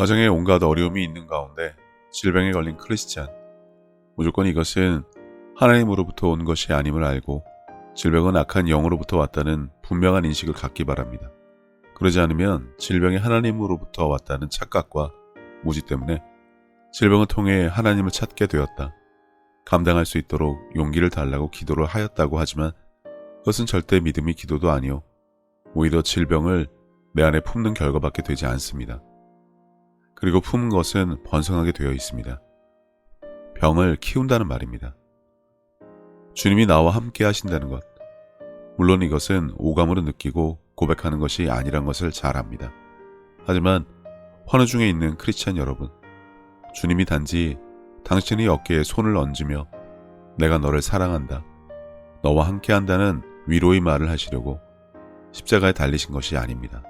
가정에 온갖 어려움이 있는 가운데 질병에 걸린 크리스찬, 무조건 이것은 하나님으로부터 온 것이 아님을 알고 질병은 악한 영으로부터 왔다는 분명한 인식을 갖기 바랍니다. 그러지 않으면 질병이 하나님으로부터 왔다는 착각과 무지 때문에 질병을 통해 하나님을 찾게 되었다, 감당할 수 있도록 용기를 달라고 기도를 하였다고 하지만 그것은 절대 믿음의 기도도 아니요, 오히려 질병을 내 안에 품는 결과밖에 되지 않습니다. 그리고 품은 것은 번성하게 되어 있습니다. 병을 키운다는 말입니다. 주님이 나와 함께 하신다는 것, 물론 이것은 오감으로 느끼고 고백하는 것이 아니란 것을 잘 압니다. 하지만 환우 중에 있는 크리스찬 여러분, 주님이 단지 당신의 어깨에 손을 얹으며 내가 너를 사랑한다, 너와 함께 한다는 위로의 말을 하시려고 십자가에 달리신 것이 아닙니다.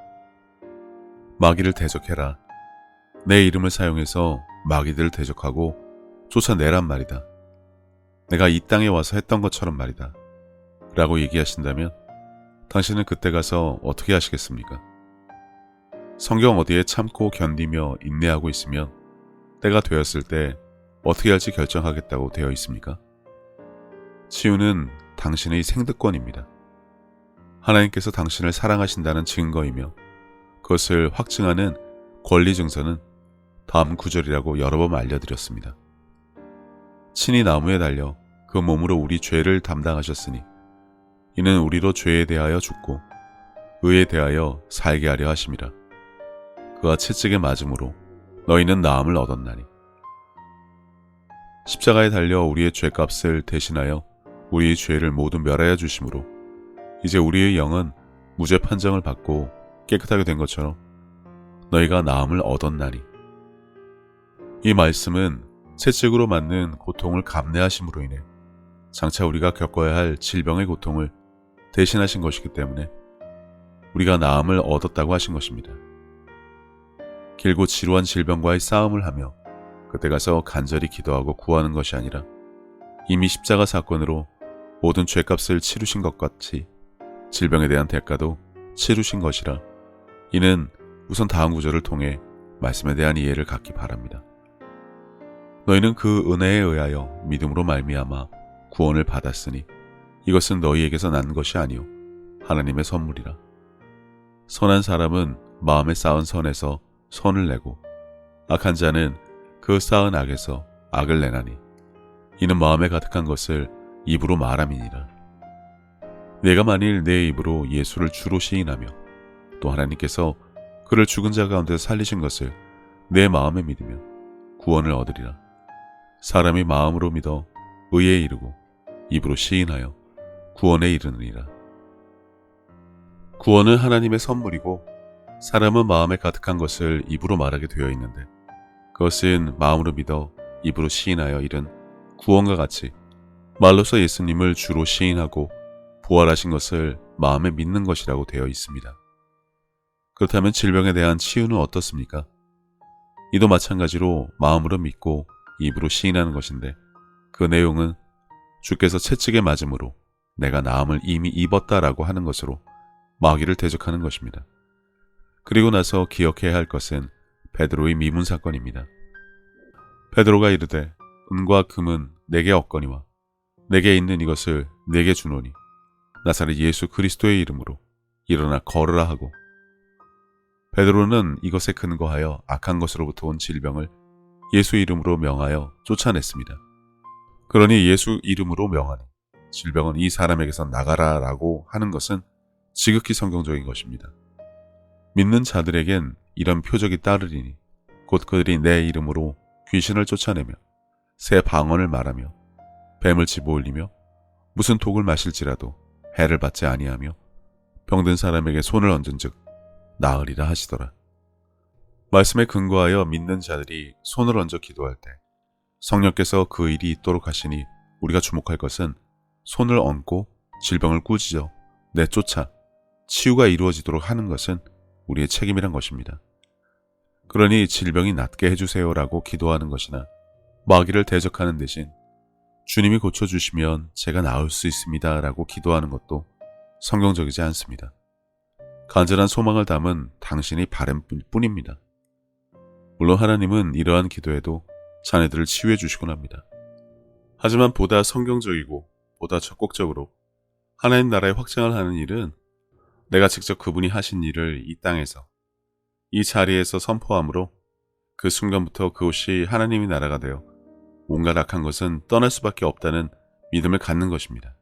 마귀를 대적해라, 내 이름을 사용해서 마귀들을 대적하고 쫓아내란 말이다, 내가 이 땅에 와서 했던 것처럼 말이다 라고 얘기하신다면 당신은 그때 가서 어떻게 하시겠습니까? 성경 어디에 참고 견디며 인내하고 있으면 때가 되었을 때 어떻게 할지 결정하겠다고 되어 있습니까? 치유는 당신의 생득권입니다. 하나님께서 당신을 사랑하신다는 증거이며 그것을 확증하는 권리 증서는 다음 구절이라고 여러 번 알려드렸습니다. 친히 나무에 달려 그 몸으로 우리 죄를 담당하셨으니 이는 우리로 죄에 대하여 죽고 의에 대하여 살게 하려 하심이라. 그가 채찍에 맞음으로 너희는 나음을 얻었나니. 십자가에 달려 우리의 죄값을 대신하여 우리의 죄를 모두 멸하여 주심으로 이제 우리의 영은 무죄 판정을 받고 깨끗하게 된 것처럼 너희가 나음을 얻었나니. 이 말씀은 채찍으로 맞는 고통을 감내하심으로 인해 장차 우리가 겪어야 할 질병의 고통을 대신하신 것이기 때문에 우리가 나음을 얻었다고 하신 것입니다. 길고 지루한 질병과의 싸움을 하며 그때 가서 간절히 기도하고 구하는 것이 아니라 이미 십자가 사건으로 모든 죄값을 치루신 것 같이 질병에 대한 대가도 치루신 것이라. 이는 우선 다음 구절을 통해 말씀에 대한 이해를 갖기 바랍니다. 너희는 그 은혜에 의하여 믿음으로 말미암아 구원을 받았으니 이것은 너희에게서 난 것이 아니요 하나님의 선물이라. 선한 사람은 마음에 쌓은 선에서 선을 내고 악한 자는 그 쌓은 악에서 악을 내나니 이는 마음에 가득한 것을 입으로 말함이니라. 내가 만일 내 입으로 예수를 주로 시인하며 또 하나님께서 그를 죽은 자 가운데서 살리신 것을 내 마음에 믿으면 구원을 얻으리라. 사람이 마음으로 믿어 의에 이르고 입으로 시인하여 구원에 이르느니라. 구원은 하나님의 선물이고 사람은 마음에 가득한 것을 입으로 말하게 되어 있는데 그것은 마음으로 믿어 입으로 시인하여 이른 구원과 같이 말로서 예수님을 주로 시인하고 부활하신 것을 마음에 믿는 것이라고 되어 있습니다. 그렇다면 질병에 대한 치유는 어떻습니까? 이도 마찬가지로 마음으로 믿고 입으로 시인하는 것인데 그 내용은 주께서 채찍에 맞음으로 내가 나음을 이미 입었다라고 하는 것으로 마귀를 대적하는 것입니다. 그리고 나서 기억해야 할 것은 베드로의 미문 사건입니다. 베드로가 이르되 은과 금은 내게 없거니와 내게 있는 이것을 내게 주노니 나사렛 예수 그리스도의 이름으로 일어나 걸으라 하고, 베드로는 이것에 근거하여 악한 것으로부터 온 질병을 예수 이름으로 명하여 쫓아냈습니다. 그러니 예수 이름으로 명하니 질병은 이 사람에게서 나가라 라고 하는 것은 지극히 성경적인 것입니다. 믿는 자들에겐 이런 표적이 따르리니 곧 그들이 내 이름으로 귀신을 쫓아내며 새 방언을 말하며 뱀을 집어올리며 무슨 독을 마실지라도 해를 받지 아니하며 병든 사람에게 손을 얹은 즉 나으리라 하시더라. 말씀에 근거하여 믿는 자들이 손을 얹어 기도할 때 성령께서 그 일이 있도록 하시니 우리가 주목할 것은 손을 얹고 질병을 꾸짖어 내쫓아 치유가 이루어지도록 하는 것은 우리의 책임이란 것입니다. 그러니 질병이 낫게 해주세요라고 기도하는 것이나 마귀를 대적하는 대신 주님이 고쳐주시면 제가 나을 수 있습니다 라고 기도하는 것도 성경적이지 않습니다. 간절한 소망을 담은 당신이 바램 뿐입니다. 물론 하나님은 이러한 기도에도 자네들을 치유해 주시곤 합니다. 하지만 보다 성경적이고 보다 적극적으로 하나님 나라의 확장을 하는 일은 내가 직접 그분이 하신 일을 이 땅에서, 이 자리에서 선포함으로 그 순간부터 그곳이 하나님의 나라가 되어 온갖 악한 것은 떠날 수밖에 없다는 믿음을 갖는 것입니다.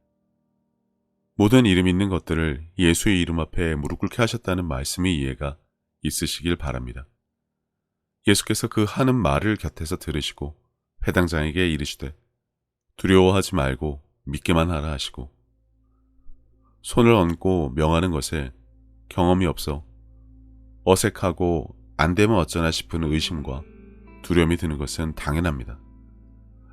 모든 이름 있는 것들을 예수의 이름 앞에 무릎 꿇게 하셨다는 말씀의 이해가 있으시길 바랍니다. 예수께서 그 하는 말을 곁에서 들으시고 회당장에게 이르시되 두려워하지 말고 믿기만 하라 하시고, 손을 얹고 명하는 것에 경험이 없어 어색하고 안 되면 어쩌나 싶은 의심과 두려움이 드는 것은 당연합니다.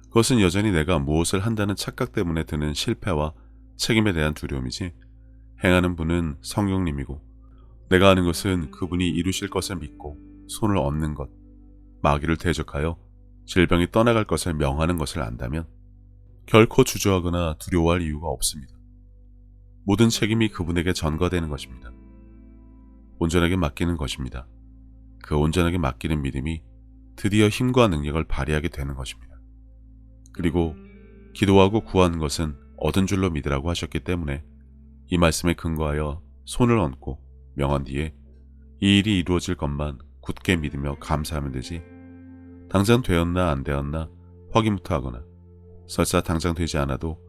그것은 여전히 내가 무엇을 한다는 착각 때문에 드는 실패와 책임에 대한 두려움이지, 행하는 분은 성령님이고 내가 하는 것은 그분이 이루실 것을 믿고 손을 얹는 것, 마귀를 대적하여 질병이 떠나갈 것을 명하는 것을 안다면 결코 주저하거나 두려워할 이유가 없습니다. 모든 책임이 그분에게 전가되는 것입니다. 온전하게 맡기는 것입니다. 그 온전하게 맡기는 믿음이 드디어 힘과 능력을 발휘하게 되는 것입니다. 그리고 기도하고 구하는 것은 얻은 줄로 믿으라고 하셨기 때문에 이 말씀에 근거하여 손을 얹고 명한 뒤에 이 일이 이루어질 것만 굳게 믿으며 감사하면 되지, 당장 되었나 안 되었나 확인부터 하거나 설사 당장 되지 않아도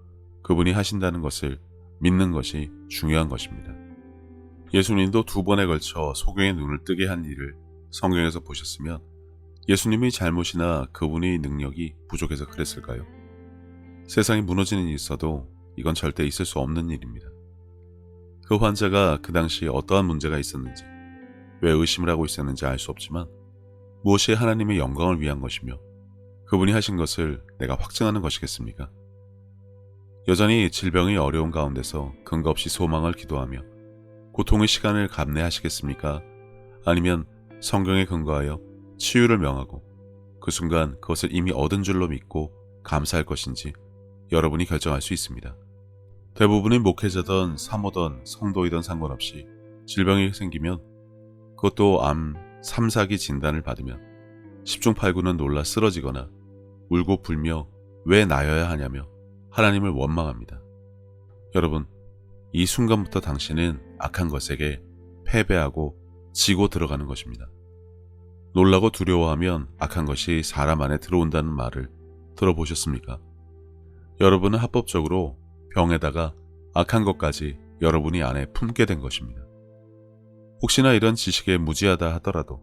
그분이 하신다는 것을 믿는 것이 중요한 것입니다. 예수님도 2번에 걸쳐 소경의 눈을 뜨게 한 일을 성경에서 보셨으면 예수님의 잘못이나 그분의 능력이 부족해서 그랬을까요? 세상이 무너지는 일이 있어도 이건 절대 있을 수 없는 일입니다. 그 환자가 그 당시 어떠한 문제가 있었는지, 왜 의심을 하고 있었는지 알 수 없지만 무엇이 하나님의 영광을 위한 것이며 그분이 하신 것을 내가 확증하는 것이겠습니까? 여전히 질병의 어려운 가운데서 근거 없이 소망을 기도하며 고통의 시간을 감내하시겠습니까? 아니면 성경에 근거하여 치유를 명하고 그 순간 그것을 이미 얻은 줄로 믿고 감사할 것인지 여러분이 결정할 수 있습니다. 대부분의 목회자든 사모든 성도이든 상관없이 질병이 생기면, 그것도 암 3, 4기 진단을 받으면 10중 8구는 놀라 쓰러지거나 울고 불며 왜 나여야 하냐며 하나님을 원망합니다. 여러분, 이 순간부터 당신은 악한 것에게 패배하고 지고 들어가는 것입니다. 놀라고 두려워하면 악한 것이 사람 안에 들어온다는 말을 들어보셨습니까? 여러분은 합법적으로 병에다가 악한 것까지 여러분이 안에 품게 된 것입니다. 혹시나 이런 지식에 무지하다 하더라도,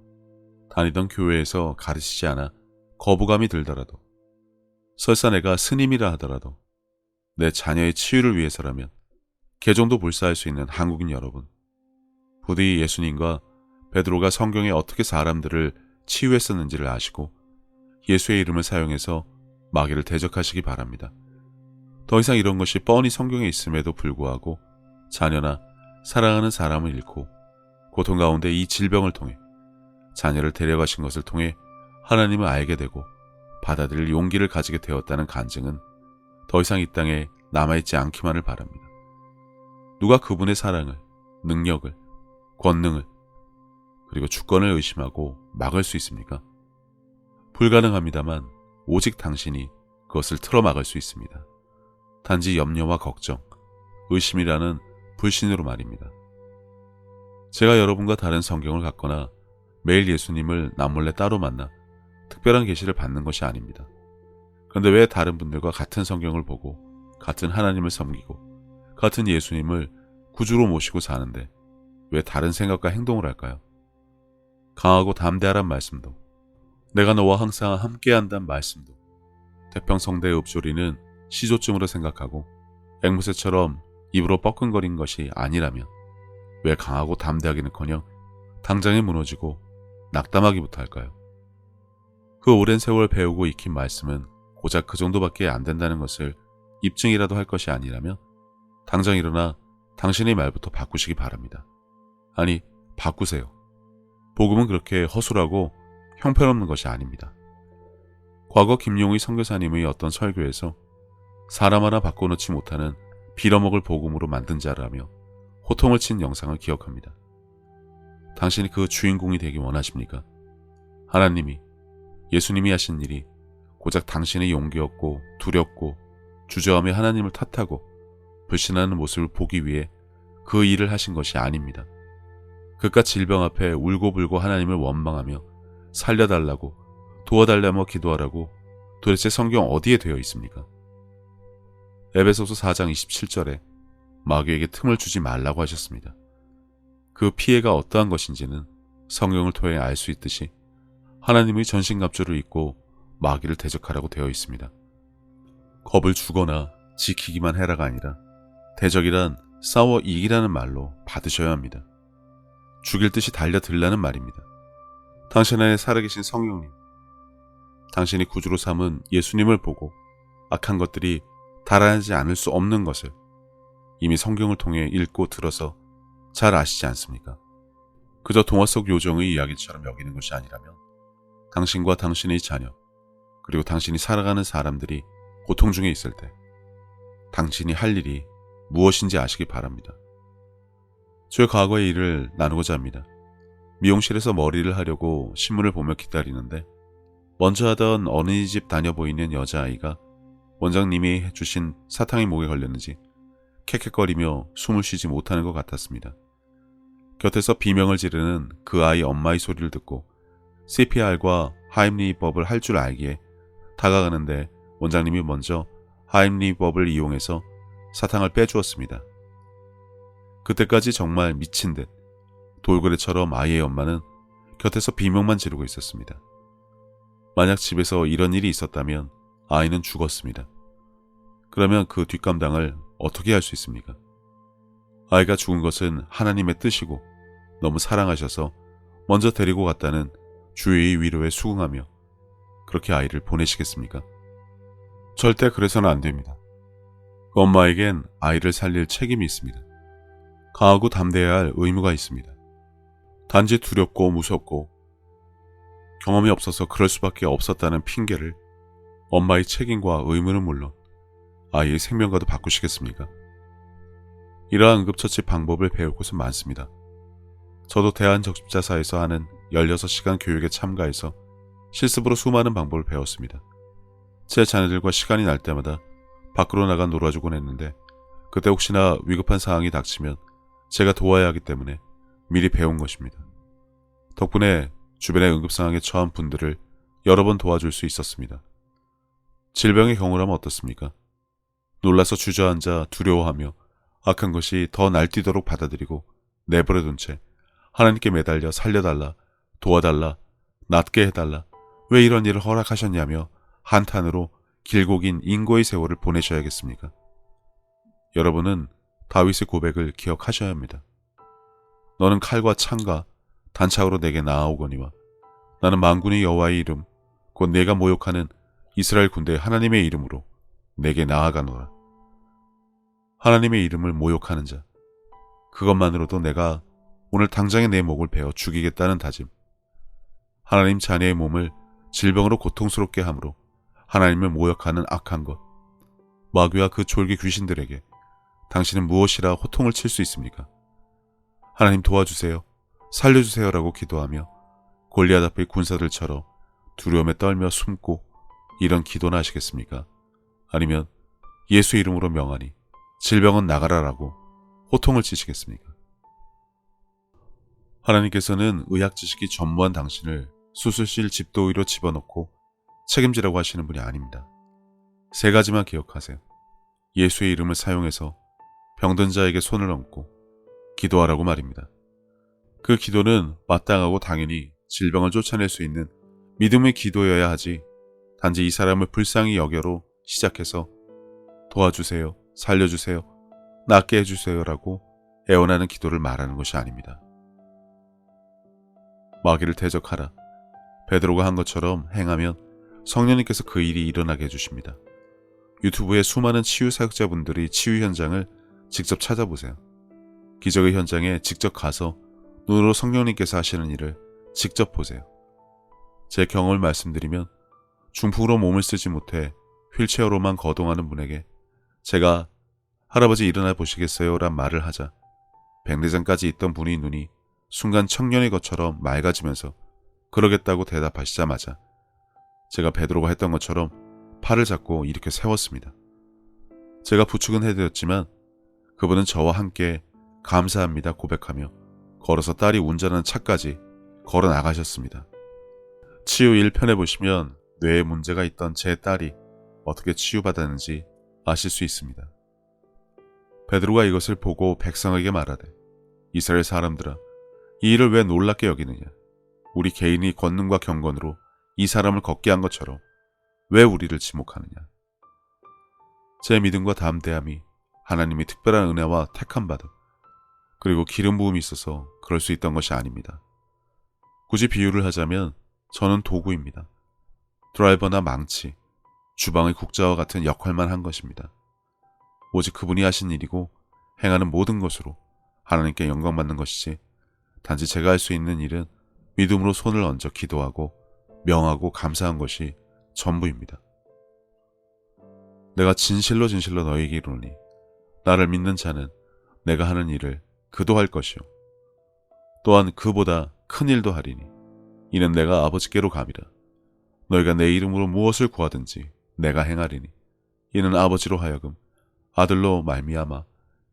다니던 교회에서 가르치지 않아 거부감이 들더라도, 설사 내가 스님이라 하더라도 내 자녀의 치유를 위해서라면 개종도 불사할 수 있는 한국인 여러분, 부디 예수님과 베드로가 성경에 어떻게 사람들을 치유했었는지를 아시고 예수의 이름을 사용해서 마귀를 대적하시기 바랍니다. 더 이상 이런 것이 뻔히 성경에 있음에도 불구하고 자녀나 사랑하는 사람을 잃고 고통 가운데 이 질병을 통해 자녀를 데려가신 것을 통해 하나님을 알게 되고 받아들일 용기를 가지게 되었다는 간증은 더 이상 이 땅에 남아있지 않기만을 바랍니다. 누가 그분의 사랑을, 능력을, 권능을, 그리고 주권을 의심하고 막을 수 있습니까? 불가능합니다만 오직 당신이 그것을 틀어막을 수 있습니다. 단지 염려와 걱정, 의심이라는 불신으로 말입니다. 제가 여러분과 다른 성경을 갖거나 매일 예수님을 남몰래 따로 만나 특별한 계시를 받는 것이 아닙니다. 그런데 왜 다른 분들과 같은 성경을 보고 같은 하나님을 섬기고 같은 예수님을 구주로 모시고 사는데 왜 다른 생각과 행동을 할까요? 강하고 담대하란 말씀도, 내가 너와 항상 함께한다는 말씀도 태평성대의 읍조리는 시조증으로 생각하고 앵무새처럼 입으로 뻐끔거린 것이 아니라면 왜 강하고 담대하기는커녕 당장에 무너지고 낙담하기부터 할까요? 그 오랜 세월 배우고 익힌 말씀은 고작 그 정도밖에 안 된다는 것을 입증이라도 할 것이 아니라면 당장 일어나 당신의 말부터 바꾸시기 바랍니다. 아니, 바꾸세요. 복음은 그렇게 허술하고 형편없는 것이 아닙니다. 과거 김용희 선교사님의 어떤 설교에서 사람 하나 바꿔놓지 못하는 빌어먹을 복음으로 만든 자라며 호통을 친 영상을 기억합니다. 당신이 그 주인공이 되기 원하십니까? 하나님이, 예수님이 하신 일이 고작 당신의 용기였고 두렵고 주저하며 하나님을 탓하고 불신하는 모습을 보기 위해 그 일을 하신 것이 아닙니다. 그깟 질병 앞에 울고불고 하나님을 원망하며 살려달라고 도와달라며 기도하라고 도대체 성경 어디에 되어 있습니까? 에베소서 4장 27절에 마귀에게 틈을 주지 말라고 하셨습니다. 그 피해가 어떠한 것인지는 성경을 통해 알 수 있듯이 하나님의 전신갑주를 입고 마귀를 대적하라고 되어 있습니다. 겁을 주거나 지키기만 해라가 아니라 대적이란 싸워 이기라는 말로 받으셔야 합니다. 죽일 듯이 달려들라는 말입니다. 당신 안에 살아계신 성령님, 당신이 구주로 삼은 예수님을 보고 악한 것들이 달아나지 않을 수 없는 것을 이미 성경을 통해 읽고 들어서 잘 아시지 않습니까? 그저 동화 속 요정의 이야기처럼 여기는 것이 아니라면 당신과 당신의 자녀, 그리고 당신이 살아가는 사람들이 고통 중에 있을 때 당신이 할 일이 무엇인지 아시기 바랍니다. 저의 과거의 일을 나누고자 합니다. 미용실에서 머리를 하려고 신문을 보며 기다리는데 먼저 하던 어린이집 다녀 보이는 여자아이가 원장님이 해주신 사탕이 목에 걸렸는지 캑캑거리며 숨을 쉬지 못하는 것 같았습니다. 곁에서 비명을 지르는 그 아이 엄마의 소리를 듣고 CPR과 하임리히법을 할 줄 알기에 다가가는데 원장님이 먼저 하임리히법을 이용해서 사탕을 빼주었습니다. 그때까지 정말 미친 듯 돌고래처럼 아이의 엄마는 곁에서 비명만 지르고 있었습니다. 만약 집에서 이런 일이 있었다면 아이는 죽었습니다. 그러면 그 뒷감당을 어떻게 할 수 있습니까? 아이가 죽은 것은 하나님의 뜻이고 너무 사랑하셔서 먼저 데리고 갔다는 주의 위로에 수긍하며 그렇게 아이를 보내시겠습니까? 절대 그래서는 안 됩니다. 그 엄마에겐 아이를 살릴 책임이 있습니다. 강하고 담대해야 할 의무가 있습니다. 단지 두렵고 무섭고 경험이 없어서 그럴 수밖에 없었다는 핑계를 엄마의 책임과 의무는 물론 아이의 생명과도 바꾸시겠습니까? 이러한 응급처치 방법을 배울 곳은 많습니다. 저도 대한적십자사에서 하는 16시간 교육에 참가해서 실습으로 수많은 방법을 배웠습니다. 제 자녀들과 시간이 날 때마다 밖으로 나가 놀아주곤 했는데 그때 혹시나 위급한 상황이 닥치면 제가 도와야 하기 때문에 미리 배운 것입니다. 덕분에 주변의 응급상황에 처한 분들을 여러 번 도와줄 수 있었습니다. 질병의 경우라면 어떻습니까? 놀라서 주저앉아 두려워하며 악한 것이 더 날뛰도록 받아들이고 내버려둔 채 하나님께 매달려 살려달라, 도와달라, 낫게 해달라, 왜 이런 일을 허락하셨냐며 한탄으로 길고 긴 인고의 세월을 보내셔야겠습니까? 여러분은 다윗의 고백을 기억하셔야 합니다. 너는 칼과 창과 단창으로 내게 나아오거니와 나는 만군의 여호와의 이름 곧 내가 모욕하는 이스라엘 군대 하나님의 이름으로 내게 나아가노라. 하나님의 이름을 모욕하는 자, 그것만으로도 내가 오늘 당장에 내 목을 베어 죽이겠다는 다짐, 하나님 자녀의 몸을 질병으로 고통스럽게 함으로 하나님을 모욕하는 악한 것, 마귀와 그 졸개 귀신들에게 당신은 무엇이라 호통을 칠 수 있습니까? 하나님 도와주세요, 살려주세요라고 기도하며 골리앗 앞의 군사들처럼 두려움에 떨며 숨고 이런 기도나 하시겠습니까? 아니면 예수 이름으로 명하니 질병은 나가라라고 호통을 치시겠습니까? 하나님께서는 의학 지식이 전무한 당신을 수술실 집도의로 집어넣고 책임지라고 하시는 분이 아닙니다. 세 가지만 기억하세요. 예수의 이름을 사용해서 병든 자에게 손을 얹고 기도하라고 말입니다. 그 기도는 마땅하고 당연히 질병을 쫓아낼 수 있는 믿음의 기도여야 하지, 단지 이 사람을 불쌍히 여겨로 시작해서 도와주세요, 살려주세요, 낫게 해주세요라고 애원하는 기도를 말하는 것이 아닙니다. 마귀를 대적하라. 베드로가 한 것처럼 행하면 성령님께서 그 일이 일어나게 해주십니다. 유튜브에 수많은 치유 사역자분들이 치유 현장을 직접 찾아보세요. 기적의 현장에 직접 가서 눈으로 성령님께서 하시는 일을 직접 보세요. 제 경험을 말씀드리면 중풍으로 몸을 쓰지 못해 휠체어로만 거동하는 분에게 제가 할아버지 일어나 보시겠어요? 란 말을 하자 백내장까지 있던 분의 눈이 순간 청년의 것처럼 맑아지면서 그러겠다고 대답하시자마자 제가 베드로가 했던 것처럼 팔을 잡고 일으켜 세웠습니다. 제가 부축은 해드렸지만 그분은 저와 함께 감사합니다 고백하며 걸어서 딸이 운전하는 차까지 걸어 나가셨습니다. 치유 1편에 보시면 뇌에 문제가 있던 제 딸이 어떻게 치유받았는지 아실 수 있습니다. 베드로가 이것을 보고 백성에게 말하되 이스라엘 사람들아 이 일을 왜 놀랍게 여기느냐. 우리 개인이 권능과 경건으로 이 사람을 걷게 한 것처럼 왜 우리를 지목하느냐. 제 믿음과 담대함이 하나님의 특별한 은혜와 택함 받음 그리고 기름 부음이 있어서 그럴 수 있던 것이 아닙니다. 굳이 비유를 하자면 저는 도구입니다. 드라이버나 망치, 주방의 국자와 같은 역할만 한 것입니다. 오직 그분이 하신 일이고 행하는 모든 것으로 하나님께 영광받는 것이지 단지 제가 할 수 있는 일은 믿음으로 손을 얹어 기도하고 명하고 감사한 것이 전부입니다. 내가 진실로 너희에게 이르노니 나를 믿는 자는 내가 하는 일을 그도 할 것이요 또한 그보다 큰 일도 하리니 이는 내가 아버지께로 감이라. 너희가 내 이름으로 무엇을 구하든지 내가 행하리니 이는 아버지로 하여금 아들로 말미암아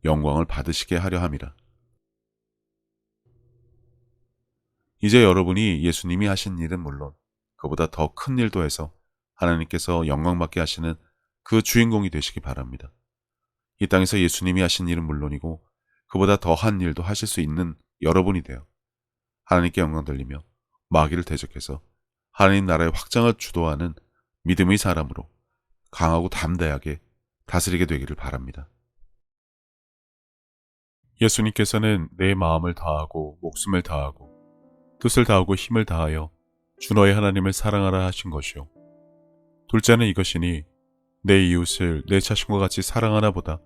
영광을 받으시게 하려 함이라. 이제 여러분이 예수님이 하신 일은 물론 그보다 더 큰 일도 해서 하나님께서 영광받게 하시는 그 주인공이 되시기 바랍니다. 이 땅에서 예수님이 하신 일은 물론이고 그보다 더한 일도 하실 수 있는 여러분이 되어 하나님께 영광 돌리며 마귀를 대적해서 하나님 나라의 확장을 주도하는 믿음의 사람으로 강하고 담대하게 다스리게 되기를 바랍니다. 예수님께서는 내 마음을 다하고 목숨을 다하고 뜻을 다하고 힘을 다하여 주 너의 하나님을 사랑하라 하신 것이요. 둘째는 이것이니 내 이웃을 내 자신과 같이 사랑하나 보다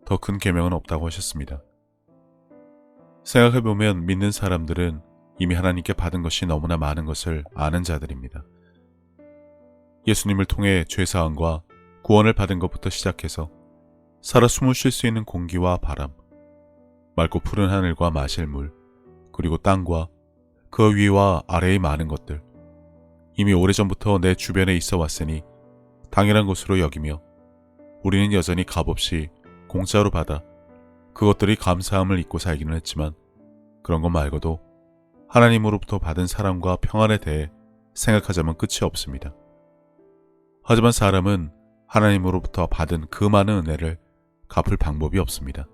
더 큰 계명은 없다고 하셨습니다. 생각해보면 믿는 사람들은 이미 하나님께 받은 것이 너무나 많은 것을 아는 자들입니다. 예수님을 통해 죄사함과 구원을 받은 것부터 시작해서 살아 숨을 쉴 수 있는 공기와 바람, 맑고 푸른 하늘과 마실 물, 그리고 땅과 그 위와 아래의 많은 것들, 이미 오래전부터 내 주변에 있어 왔으니 당연한 것으로 여기며 우리는 여전히 값없이 공짜로 받아 그것들이 감사함을 잊고 살기는 했지만 그런 것 말고도 하나님으로부터 받은 사랑과 평안에 대해 생각하자면 끝이 없습니다. 하지만 사람은 하나님으로부터 받은 그 많은 은혜를 갚을 방법이 없습니다.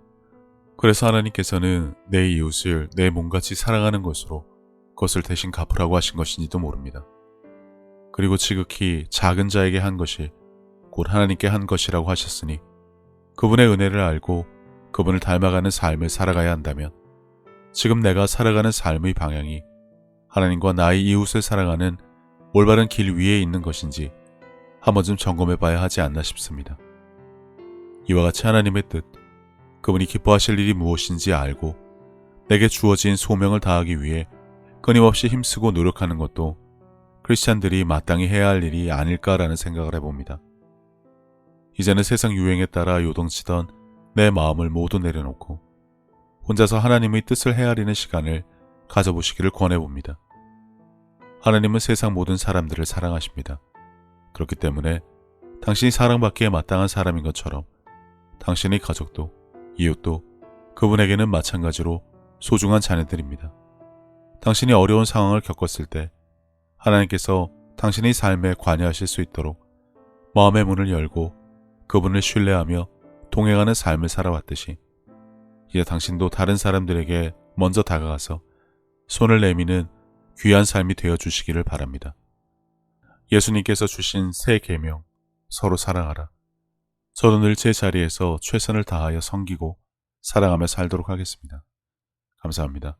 그래서 하나님께서는 내 이웃을 내 몸같이 사랑하는 것으로 그것을 대신 갚으라고 하신 것인지도 모릅니다. 그리고 지극히 작은 자에게 한 것이 곧 하나님께 한 것이라고 하셨으니 그분의 은혜를 알고 그분을 닮아가는 삶을 살아가야 한다면 지금 내가 살아가는 삶의 방향이 하나님과 나의 이웃을 사랑하는 올바른 길 위에 있는 것인지 한 번쯤 점검해 봐야 하지 않나 싶습니다. 이와 같이 하나님의 뜻, 그분이 기뻐하실 일이 무엇인지 알고 내게 주어진 소명을 다하기 위해 끊임없이 힘쓰고 노력하는 것도 크리스찬들이 마땅히 해야 할 일이 아닐까라는 생각을 해봅니다. 이제는 세상 유행에 따라 요동치던 내 마음을 모두 내려놓고 혼자서 하나님의 뜻을 헤아리는 시간을 가져보시기를 권해봅니다. 하나님은 세상 모든 사람들을 사랑하십니다. 그렇기 때문에 당신이 사랑받기에 마땅한 사람인 것처럼 당신의 가족도 이웃도 그분에게는 마찬가지로 소중한 자녀들입니다. 당신이 어려운 상황을 겪었을 때 하나님께서 당신의 삶에 관여하실 수 있도록 마음의 문을 열고 그분을 신뢰하며 동행하는 삶을 살아왔듯이 이제 당신도 다른 사람들에게 먼저 다가가서 손을 내미는 귀한 삶이 되어주시기를 바랍니다. 예수님께서 주신 새 계명, 서로 사랑하라. 저도 늘 제 자리에서 최선을 다하여 섬기고 사랑하며 살도록 하겠습니다. 감사합니다.